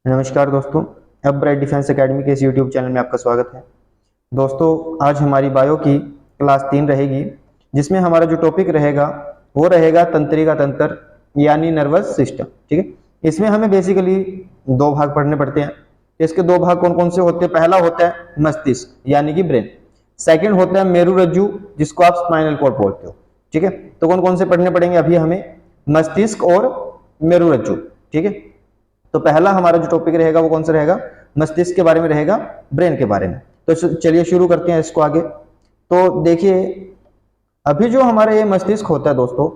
नमस्कार दोस्तों, अब ब्राइट डिफेंस एकेडमी के इस यूट्यूब चैनल में आपका स्वागत है। दोस्तों, आज हमारी बायो की क्लास 3 रहेगी, जिसमें हमारा जो टॉपिक रहेगा वो रहेगा तंत्रिका तंत्र यानी नर्वस सिस्टम। ठीक है, इसमें हमें बेसिकली दो भाग पढ़ने पड़ते हैं। इसके दो भाग कौन कौन से होते हैं? पहला होता है मस्तिष्क यानी कि ब्रेन, सेकेंड होता है मेरुरज्जु जिसको आप स्पाइनल कॉर्ड बोलते हो। ठीक है, तो कौन कौन से पढ़ने पड़ेंगे अभी हमें? मस्तिष्क और मेरुरज्जु। ठीक है, तो पहला हमारा जो टॉपिक रहेगा वो कौन सा रहेगा? मस्तिष्क के बारे में रहेगा, ब्रेन के बारे में। तो चलिए शुरू करते हैं इसको आगे। तो देखिए, अभी जो हमारा ये मस्तिष्क होता है दोस्तों,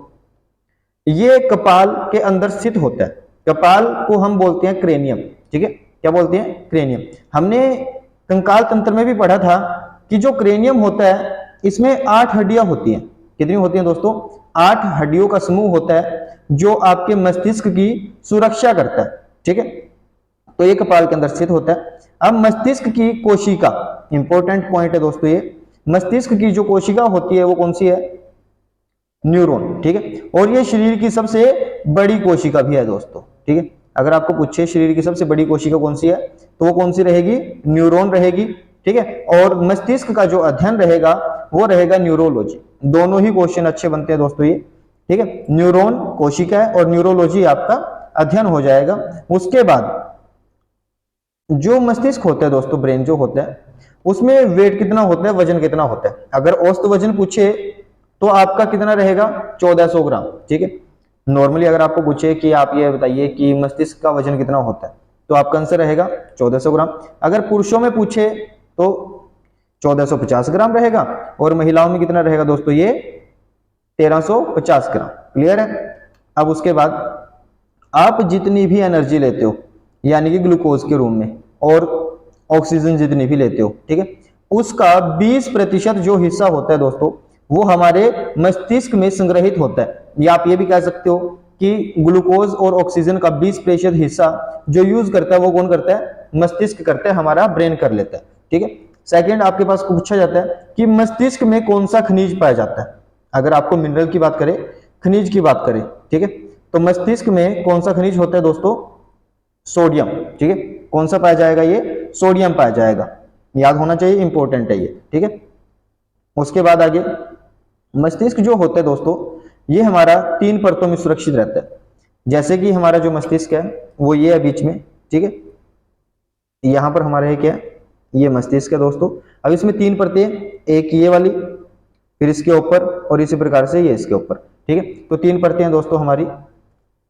ये कपाल के अंदर स्थित होता है। कपाल को हम बोलते हैं क्रेनियम। ठीक है, क्या बोलते हैं? क्रेनियम। हमने कंकाल तंत्र में भी पढ़ा था कि जो क्रेनियम होता है इसमें 8 हड्डियां होती हैं। कितनी होती हैं दोस्तों? 8 हड्डियों का समूह होता है जो आपके मस्तिष्क की सुरक्षा करता है। ठीक है, तो ये कपाल के अंदर स्थित होता है। अब मस्तिष्क की कोशिका, इंपॉर्टेंट पॉइंट है दोस्तों ये, मस्तिष्क की जो कोशिका होती है वो कौन सी है? न्यूरॉन। ठीक है, और ये शरीर की सबसे बड़ी कोशिका भी है दोस्तों। ठीक है, अगर आपको पूछे शरीर की सबसे बड़ी कोशिका कौन सी है तो वो कौन सी रहेगी? न्यूरॉन रहेगी। ठीक है, और मस्तिष्क का जो अध्ययन रहेगा वो रहेगा न्यूरोलॉजी। दोनों ही क्वेश्चन अच्छे बनते हैं दोस्तों ये। ठीक है, न्यूरॉन कोशिका है और न्यूरोलॉजी आपका अध्ययन हो जाएगा। उसके बाद जो मस्तिष्क होता है दोस्तों, ब्रेन जो होता है, उसमें वेट कितना होता है, वजन कितना होता है? अगर औसत वजन पूछे तो आपका कितना रहेगा? 1400 ग्राम। ठीक है, नॉर्मली अगर आपको पूछे कि आप ये बताइए कि मस्तिष्क का वजन कितना होता है तो आपका आंसर रहेगा 1400 ग्राम। अगर पुरुषों में पूछे तो 1450 ग्राम रहेगा, और महिलाओं में कितना रहेगा दोस्तों? ये 1350 ग्राम। क्लियर है? अब उसके बाद आप जितनी भी एनर्जी लेते हो यानी कि ग्लूकोज के रूप में और ऑक्सीजन जितनी भी लेते हो, ठीक है, उसका 20% जो हिस्सा होता है दोस्तों वो हमारे मस्तिष्क में संग्रहित होता है। या आप ये भी कह सकते हो कि ग्लूकोज और ऑक्सीजन का 20% हिस्सा जो यूज करता है वो कौन करता है? मस्तिष्क करता है, हमारा ब्रेन कर लेता है। ठीक है, सेकंड आपके पास पूछा जाता है कि मस्तिष्क में कौन सा खनिज पाया जाता है। अगर आपको मिनरल की बात करें, खनिज की बात करें, ठीक है, तो मस्तिष्क में कौन सा खनिज होता है दोस्तों? सोडियम। ठीक है, कौन सा पाया जाएगा? ये सोडियम पाया जाएगा। याद होना चाहिए, इंपॉर्टेंट है ये। ठीक है, उसके बाद आगे मस्तिष्क जो होता है दोस्तों, ये हमारा 3 परतों में सुरक्षित रहता है। जैसे कि हमारा जो मस्तिष्क है वो ये है बीच में। ठीक है, यहां पर हमारा है क्या? ये मस्तिष्क है दोस्तों। अब इसमें 3 परतें, एक ये वाली, फिर इसके ऊपर, और इसी प्रकार से ये इसके ऊपर। ठीक है, तो 3 परतें हैं दोस्तों हमारी।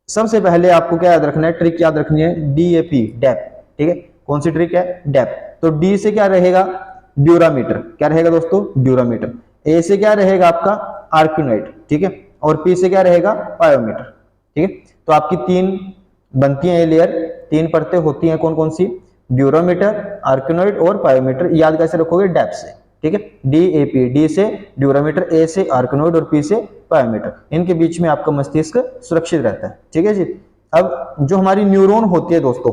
सबसे पहले आपको क्या याद रखना है? ट्रिक याद रखनी है, डीएपी, डेप। ठीक है, कौन सी ट्रिक है? डेप। तो डी से क्या रहेगा? ड्यूरामीटर। क्या रहेगा दोस्तों? ड्यूरामीटर। ए से क्या रहेगा आपका? आर्क्यूनाइट। ठीक है, और पी से क्या रहेगा? पायोमीटर। ठीक है, तो आपकी 3 बनती हैं ये लेयर, 3 परतें होती हैं। कौन कौन सी? ड्यूरामीटर, आर्क्यूनाइट और पायोमीटर। याद कैसे रखोगे? डेप से। ठीक है, डीएपी, डी से ड्यूरामीटर, ए से आर्कनोइड और पी से पायोमीटर। इनके बीच में आपका मस्तिष्क सुरक्षित रहता है। ठीक है जी। अब जो हमारी न्यूरॉन होती है दोस्तों,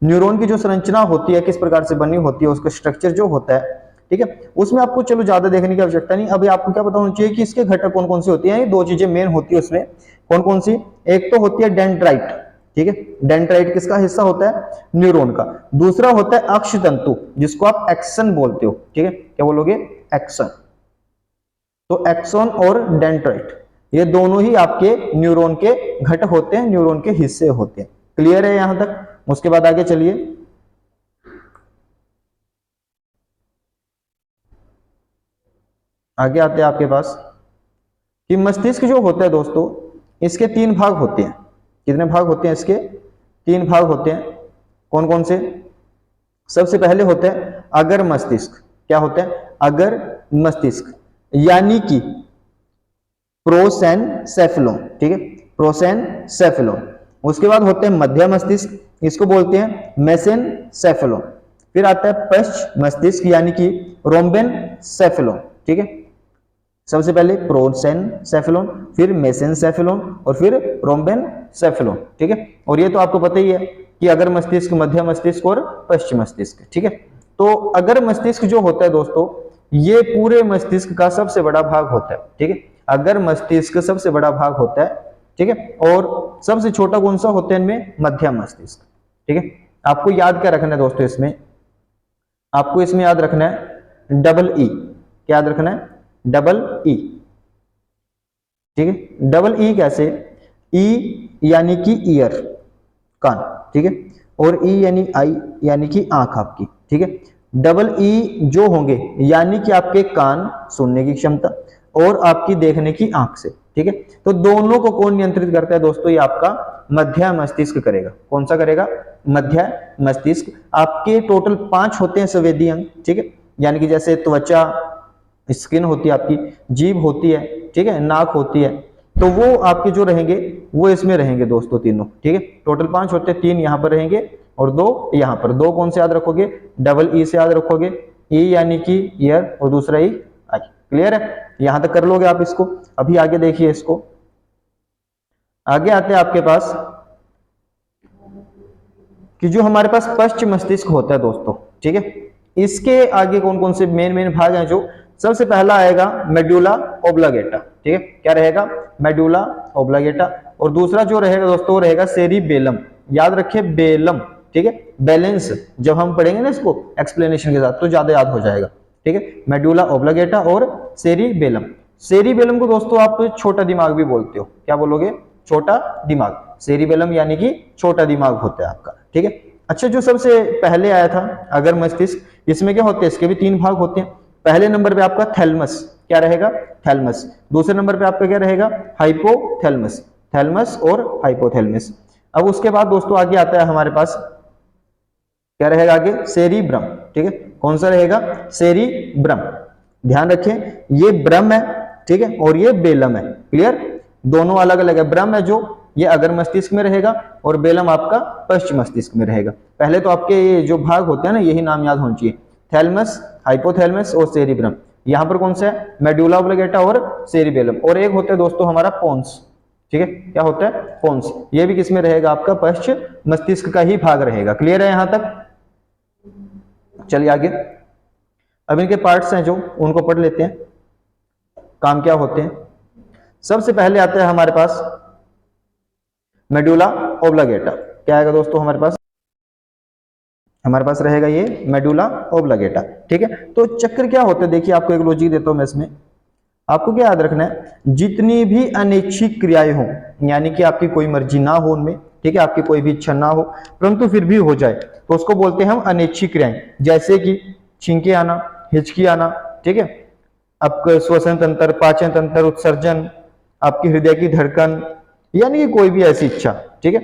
न्यूरॉन की जो संरचना होती है, किस प्रकार से बनी होती है, उसका स्ट्रक्चर जो होता है, ठीक है, उसमें आपको चलो ज्यादा देखने की आवश्यकता नहीं। अभी आपको क्या पता होना चाहिए कि इसके घटक कौन कौन से होते हैं। ये 2 चीजें मेन होती है उसमें। कौन कौन सी? एक तो होती है डेंड्राइट। ठीक है, डेंड्राइट किसका हिस्सा होता है? न्यूरॉन का। दूसरा होता है अक्ष तंतु, जिसको आप एक्सन बोलते हो। ठीक है, क्या बोलोगे? एक्सन। तो एक्सन और डेंड्राइट ये दोनों ही आपके न्यूरॉन के घटक होते हैं, न्यूरॉन के हिस्से होते हैं। क्लियर है यहां तक? उसके बाद आगे चलिए, आगे आते हैं आपके पास कि मस्तिष्क जो होता है दोस्तों, इसके 3 भाग होते हैं। कितने भाग होते हैं इसके? 3 भाग होते हैं। कौन कौन से? सबसे पहले होते हैं अगर मस्तिष्क। क्या होता है? अगर मस्तिष्क यानी कि प्रोसेनसेफेलॉन। ठीक है, प्रोसेनसेफेलॉन। उसके बाद होते हैं मध्य मस्तिष्क, इसको बोलते हैं मेसेनसेफेलॉन। फिर आता है पश्च मस्तिष्क यानी कि रोम्बेनसेफेलॉन। ठीक है, सबसे पहले प्रोसेनसेफेलॉन, फिर मेसेनसेफेलॉन और फिर रोम्बेनसेफेलॉन। ठीक है, और ये तो आपको पता ही है कि अगर मस्तिष्क, मध्य मस्तिष्क और पश्चिम मस्तिष्क। ठीक है, तो अगर मस्तिष्क जो होता है दोस्तों, ये पूरे मस्तिष्क का सबसे बड़ा भाग होता है। ठीक है, अगर मस्तिष्क सबसे बड़ा भाग होता है। ठीक है, और सबसे छोटा कौन सा होता है इनमें? मध्य मस्तिष्क। ठीक है। आपको याद क्या रखना है दोस्तों, इसमें आपको इसमें याद रखना है डबल ई। क्या याद रखना है? Double E. ठीक है, डबल ई कैसे? ई यानी कि ईयर, कान, ठीक है, और ई यानी आई यानी कि आंख आपकी, ठीक है। डबल ई जो होंगे यानी कि आपके कान, सुनने की क्षमता, और आपकी देखने की आंख से, ठीक है। तो दोनों को कौन नियंत्रित करता है दोस्तों? ये आपका मध्य मस्तिष्क करेगा। कौन सा करेगा? मध्य मस्तिष्क। आपके टोटल 5 होते हैं संवेदी अंग, ठीक है, यानी कि जैसे त्वचा, स्किन होती है आपकी, जीभ होती है, ठीक है, नाक होती है, तो वो आपके जो रहेंगे वो इसमें रहेंगे दोस्तों तीनों, ठीक है। टोटल 5 होते हैं, 3 यहाँ पर रहेंगे और 2 यहाँ पर। 2 कौन से याद रखोगे? डबल ई से याद रखोगे, ई यानी कि ईयर और दूसरा ई आई। क्लियर है? यहां तक कर लोगे आप इसको। अभी आगे देखिए इसको, आगे आते हैं आपके पास कि जो हमारे पास पश्च मस्तिष्क होता है दोस्तों, ठीक है, इसके आगे कौन कौन से मेन मेन भाग हैं? जो सबसे पहला आएगा मेडुला ओब्लागेटा, ठीक है। क्या रहेगा? मेडुला ओब्लागेटा। और दूसरा जो रहेगा दोस्तों वो रहेगा सेरिबेलम। याद रखिए बेलम, ठीक है, बैलेंस। जब हम पढ़ेंगे ना इसको एक्सप्लेनेशन के साथ तो ज्यादा याद हो जाएगा, ठीक है। मेडुला ओब्लागेटा और सेरिबेलम। सेरिबेलम को दोस्तों आप छोटा दिमाग भी बोलते हो। क्या बोलोगे? छोटा दिमाग। सेरिबेलम यानी कि छोटा दिमाग होता है आपका, ठीक है। अच्छा, जो सबसे पहले आया था अगर मस्तिष्क, इसमें क्या होते हैं? इसके भी 3 भाग होते हैं। पहले नंबर पे आपका थैलमस। क्या रहेगा? थैलमस। दूसरे नंबर पे आपका क्या रहेगा? हाइपोथैलमस। थैलमस और हाइपोथैलमस। अब उसके बाद दोस्तों आगे आता है हमारे पास, क्या रहेगा आगे? सेरिब्रम, ठीक है। कौन सा रहेगा? सेरिब्रम। ध्यान रखें, ये ब्रम है, ठीक है, और ये बेलम है। क्लियर? दोनों अलग अलग है। ब्रह्म है जो ये अगर मस्तिष्क में रहेगा और बेलम आपका पश्च मस्तिष्क में रहेगा। पहले तो आपके ये जो भाग होते हैं ना, यही नाम याद होना चाहिए, थैलमस, हाइपोथैलमस और सेरिब्रम। यहां पर कौन सा है? मेडुला ओब्लांगेटा और सेरिबेलम। और एक होता है दोस्तों हमारा पोन्स, ठीक है। क्या होता है? पोन्स। ये भी किसमें रहेगा? आपका पश्च मस्तिष्क का ही भाग रहेगा। क्लियर है यहां तक? चलिए आगे, अब इनके पार्ट्स हैं जो उनको पढ़ लेते हैं, काम क्या होते हैं। सबसे पहले आता है हमारे पास मेडुला ओब्लांगेटा। क्या आएगा दोस्तों हमारे पास? हमारे पास रहेगा ये मेडुला ओब्लांगेटा, ठीक है। तो चक्र क्या होता है? देखिए आपको एक लॉजिक देता हूं मैं इसमें। आपको क्या याद रखना है? जितनी भी अनैच्छिक क्रियाएं हो, यानी कि आपकी कोई मर्जी ना हो उनमें, ठीक है, आपकी कोई भी इच्छा ना हो परंतु फिर भी हो जाए, तो उसको बोलते हैं हम अनैच्छिक क्रियाएं। जैसे कि छींके आना, हिचकी आना, ठीक है, आपका श्वसन तंत्र, पाचन तंत्र, उत्सर्जन, आपकी हृदय की धड़कन, यानी कि कोई भी ऐसी इच्छा, ठीक है।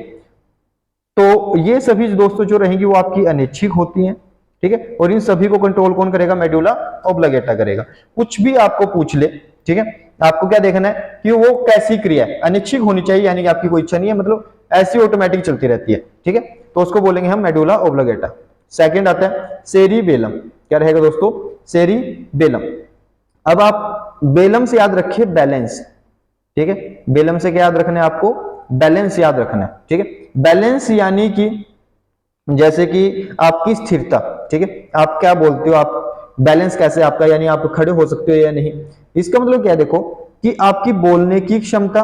तो ये सभी दोस्तों जो रहेंगी वो आपकी अनैच्छिक होती हैं, ठीक है। और इन सभी को कंट्रोल कौन करेगा? मेडुला ओब्लांगेटा करेगा। कुछ भी आपको पूछ ले, ठीक है, आपको क्या देखना है कि वो कैसी क्रिया है। अनैच्छिक होनी चाहिए, यानी कि आपकी कोई इच्छा नहीं है, मतलब ऐसी ऑटोमेटिक चलती रहती है, ठीक है, तो उसको बोलेंगे हम मेडुला ओब्लांगेटा। सेकंड आता है सेरिबेलम। क्या रहेगा दोस्तों? सेरिबेलम। अब आप बेलम से याद रखिए बैलेंस, ठीक है। बेलम से क्या याद रखना है आपको? बैलेंस याद रखना है, ठीक है। बैलेंस यानी कि जैसे कि आपकी स्थिरता, ठीक है, आप क्या बोलते हो, आप बैलेंस कैसे आपका, यानी आप खड़े हो सकते हो या नहीं। इसका मतलब क्या है? देखो कि आपकी बोलने की क्षमता,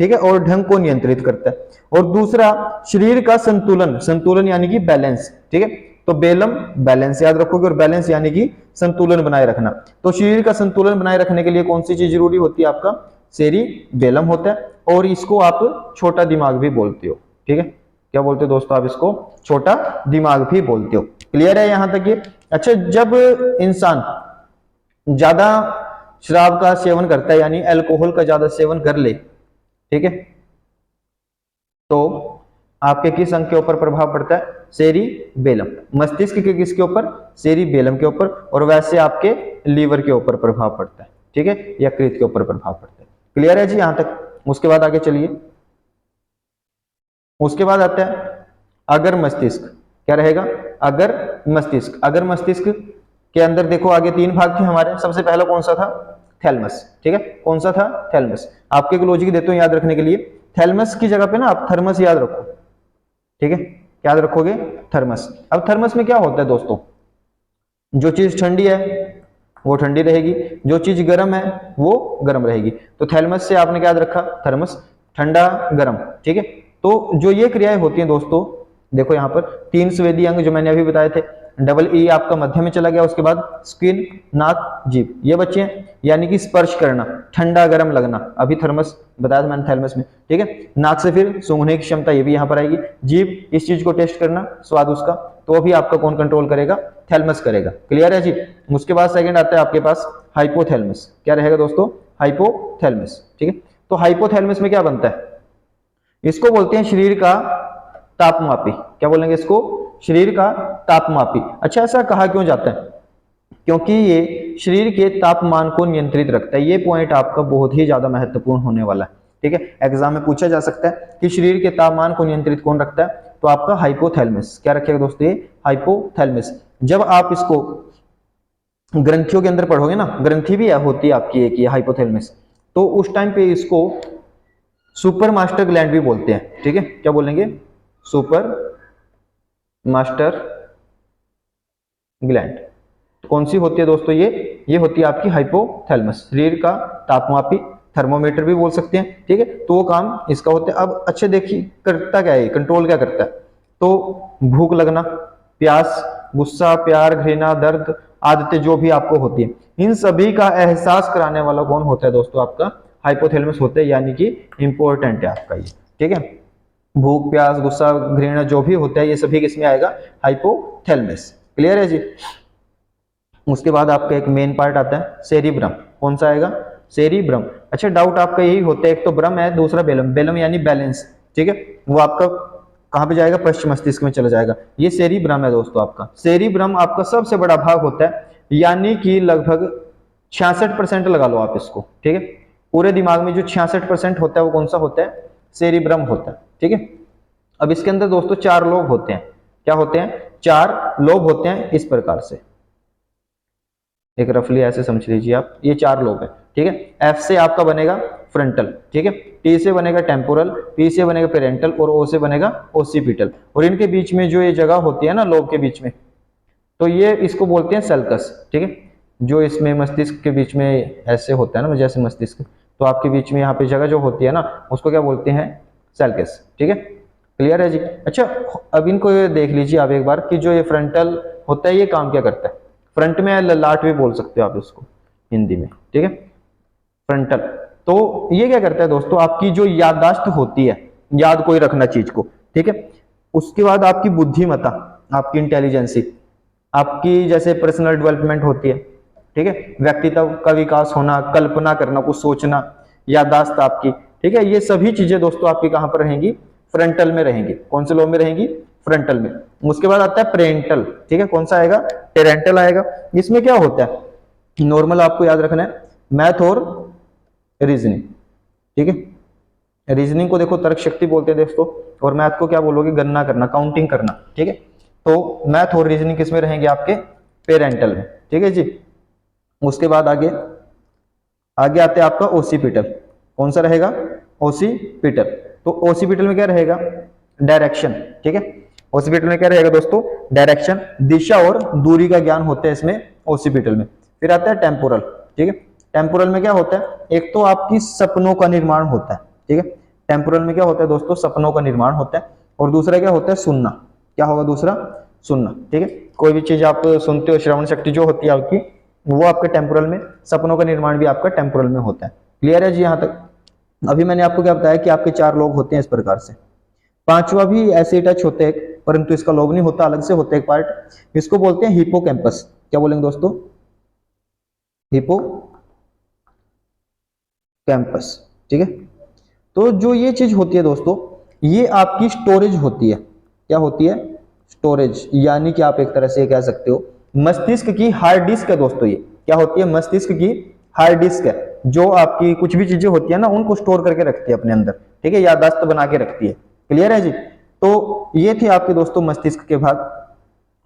ठीक है, और ढंग को नियंत्रित करता है। और दूसरा शरीर का संतुलन, संतुलन यानी कि बैलेंस, ठीक है। तो बेलम बैलेंस याद रखोगे, और बैलेंस यानी कि संतुलन बनाए रखना। तो शरीर का संतुलन बनाए रखने के लिए कौन सी चीज जरूरी होती है? आपका सेरिबेलम होता है, और इसको आप छोटा दिमाग भी बोलते हो, ठीक है। क्या बोलते हो दोस्तों आप इसको? छोटा दिमाग भी बोलते हो। क्लियर है यहां तक ये? अच्छा, जब इंसान ज्यादा शराब का सेवन करता है, यानी अल्कोहल का ज्यादा सेवन कर ले, ठीक है, तो आपके किस अंग के ऊपर प्रभाव पड़ता है? सेरिबेलम। मस्तिष्क के किसके ऊपर? सेरिबेलम के ऊपर। और वैसे आपके लीवर के ऊपर प्रभाव पड़ता है, ठीक है, यकृत के ऊपर प्रभाव पड़ता है। क्लियर है जी यहां तक? उसके बाद आगे चलिए, उसके बाद आता है अगर मस्तिष्क। क्या रहेगा? अगर मस्तिष्क। अगर मस्तिष्क के अंदर देखो आगे 3 भाग थे हमारे। सबसे पहला कौन सा था? थैलमस, ठीक है। कौन सा था? थैलमस। आपके एक लॉजिक देता हूं याद रखने के लिए। थैलमस की जगह पे ना आप थर्मस याद रखो, ठीक है। क्या याद रखोगे? थर्मस। अब थर्मस में क्या होता है दोस्तों? जो चीज ठंडी है वो ठंडी रहेगी, जो चीज गर्म है वो गर्म रहेगी। तो थैलमस से आपने क्या याद रखा? थर्मस, ठंडा गर्म, ठीक है। तो जो ये क्रियाएं होती हैं दोस्तों, देखो यहाँ पर 3 स्वेदी अंग जो मैंने अभी बताए थे, डबल ई आपका मध्य में चला गया, उसके बाद स्किन, नाक, जीभ, ये बच्चे हैं। यानी कि स्पर्श करना, ठंडा गर्म लगना, अभी थर्मस बताया था मैंने थैलमस में, ठीक है। नाक से फिर सूंघने की क्षमता, ये भी यहाँ पर आएगी। जीभ, इस चीज को टेस्ट करना, स्वाद उसका, तो भी आपका कौन कंट्रोल करेगा? थैलमस करेगा। क्लियर है जी। उसके बाद सेकंड आता है आपके पास हाइपोथैलमस। क्या रहेगा दोस्तों? हाइपोथैलमस, ठीक है। तो हाइपोथैलमस में क्या बनता है? इसको बोलते हैं शरीर का तापमापी। क्या बोलेंगे इसको? शरीर का तापमापी। अच्छा, ऐसा कहा क्यों जाता है? क्योंकि ये शरीर के तापमान को नियंत्रित रखता है। ये पॉइंट आपका बहुत ही ज्यादा महत्वपूर्ण होने वाला है, ठीक है। एग्जाम में पूछा जा सकता है कि शरीर के तापमान को नियंत्रित कौन रखता है, तो आपका हाइपोथैलेमस। क्या रखेगा दोस्तों? ये हाइपोथैलेमस। जब आप इसको ग्रंथियों के अंदर पढ़ोगे ना, ग्रंथि भी होती है आपकी एक, ये हाइपोथैलेमस, तो उस टाइम पे इसको सुपर मास्टर ग्लैंड भी बोलते हैं, ठीक है। क्या बोलेंगे? Super master gland. कौन सी होती है दोस्तों? ये होती है आपकी हाइपोथैलेमस, शरीर का तापमापी, थर्मोमीटर भी बोल सकते हैं, ठीक है। तो वो काम इसका होता है। अब अच्छे देखिए करता क्या है, कंट्रोल क्या करता है? तो भूख लगना, प्यास, गुस्सा, प्यार, घृणा, दर्द, आदतें जो भी आपको होती है, इन सभी का एहसास कराने वाला कौन होता है दोस्तों? आपका हाइपोथैलेमस होता है। यानी कि इंपॉर्टेंट है आपका ये, ठीक है। भूख, प्यास, गुस्सा, घृणा जो भी होता है, ये सभी किसमें आएगा? हाइपोथैलेमस। क्लियर है जी। उसके बाद आपका एक मेन पार्ट आता है सेरिब्रम। कौन सा आएगा? सेरिब्रम। अच्छा, डाउट आपका यही होता है, एक तो ब्रम है, दूसरा बेलम। बेलम यानी बैलेंस, ठीक है। वो आपका कहां पे जाएगा? पश्चिम मस्तिष्क में चला जाएगा। ये सेरिब्रम है दोस्तों आपका। सेरिब्रम आपका सबसे बड़ा भाग होता है, यानी कि लगभग 66% लगा लो आप इसको, ठीक है। पूरे दिमाग में जो 66% होता है वो कौन सा होता है? सेरिब्रम होता है, ठीक है। अब इसके अंदर दोस्तों 4 लोब होते हैं। क्या होते हैं? 4 लोब होते हैं, इस प्रकार से, एक रफली ऐसे समझ लीजिए आप, ये 4 लोब है, ठीक है। एफ से आपका बनेगा फ्रंटल, ठीक है। टी से बनेगा टेम्पोरल, पी से बनेगा पेरेंटल, और ओ से बनेगा ओसिपिटल। और इनके बीच में जो ये जगह होती है ना लोब के बीच में, तो ये इसको बोलते हैं सल्कस, ठीक है। जो इसमें मस्तिष्क के बीच में ऐसे होता है ना, जैसे मस्तिष्क, तो आपके बीच में यहाँ पे जगह जो होती है ना, उसको क्या बोलते हैं? सल्कस, ठीक है। क्लियर है जी। अच्छा, अब इनको देख लीजिए आप एक बार कि जो ये फ्रंटल होता है ये काम क्या करता है? फ्रंट में ललाट भी बोल सकते हो आप इसको हिंदी में, ठीक है। फ्रंटल, तो ये क्या करता है दोस्तों? आपकी जो याददाश्त होती है, याद कोई रखना चीज को, ठीक है। उसके बाद आपकी बुद्धिमत्ता, आपकी इंटेलिजेंसी, आपकी जैसे पर्सनल डेवलपमेंट होती है, ठीक है। व्यक्तित्व का विकास होना, कल्पना करना, कुछ सोचना, याददाश्त आपकी, ठीक है। ये सभी चीजें दोस्तों आपकी कहां पर रहेंगी? फ्रंटल में रहेंगी। कौन से लोब में रहेंगी? फ्रंटल में। उसके बाद आता है पेरेंटल, ठीक है। कौन सा आएगा? पेरेंटल आएगा। इसमें क्या होता है? नॉर्मल आपको याद रखना है, मैथ और रीजनिंग, ठीक है। रीजनिंग को देखो तर्क शक्ति बोलते हैं दोस्तों, और मैथ को क्या बोलोगे? गणना करना, काउंटिंग करना, ठीक है। तो मैथ और रीजनिंग किसमें रहेंगे? आपके पेरेंटल में, ठीक है जी। उसके बाद आगे आगे आते हैं आपका ओसिपिटल। कौन सा रहेगा? ओसिपिटल। तो ओसिपिटल में क्या रहेगा? डायरेक्शन, ठीक है। ओसिपिटल में क्या रहेगा दोस्तों? डायरेक्शन, दिशा और दूरी का ज्ञान होता है इसमें ओसिपिटल में। फिर आता है टेम्पोरल, ठीक है। टेम्पोरल में क्या होता है? एक तो आपकी सपनों का निर्माण होता है, ठीक है। टेम्पोरल में क्या होता है दोस्तों? सपनों का निर्माण होता है। और दूसरा क्या होता है? सुनना। क्या होगा दूसरा? सुनना, ठीक है। कोई भी चीज आप सुनते हो, श्रवण शक्ति जो होती है आपकी, वो आपके टेम्पोरल में, सपनों का निर्माण भी आपका टेम्पोरल में होता है। क्लियर है जी यहाँ तक? अभी मैंने आपको क्या बताया कि आपके 4 लोब होते हैं इस प्रकार से। पांचवा भी ऐसे टच होते हैं, परंतु इसका लोब नहीं होता, अलग से होता है एक पार्ट। इसको बोलते हैं हिपोकैम्पस। क्या बोलेंगे दोस्तों? हिपोकैम्पस, ठीक है। तो जो ये चीज होती है दोस्तों, ये आपकी स्टोरेज होती है। क्या होती है? स्टोरेज, यानी कि आप एक तरह से कह सकते हो मस्तिष्क की हार्ड डिस्क है दोस्तों। ये क्या होती है? मस्तिष्क की हार्ड डिस्क है, जो आपकी कुछ भी चीजें होती है ना, उनको स्टोर करके रखती है अपने अंदर, ठीक है। याददाश्त बना के रखती है। क्लियर है जी? तो ये थे आपके दोस्तों मस्तिष्क के भाग।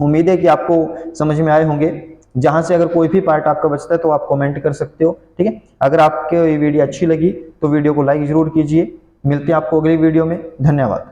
उम्मीद है कि आपको समझ में आए होंगे। जहां से अगर कोई भी पार्ट आपका बचता है तो आप कमेंट कर सकते हो, ठीक है। अगर आपको ये वीडियो अच्छी लगी तो वीडियो को लाइक जरूर कीजिए। मिलते हैं आपको अगली वीडियो में। धन्यवाद।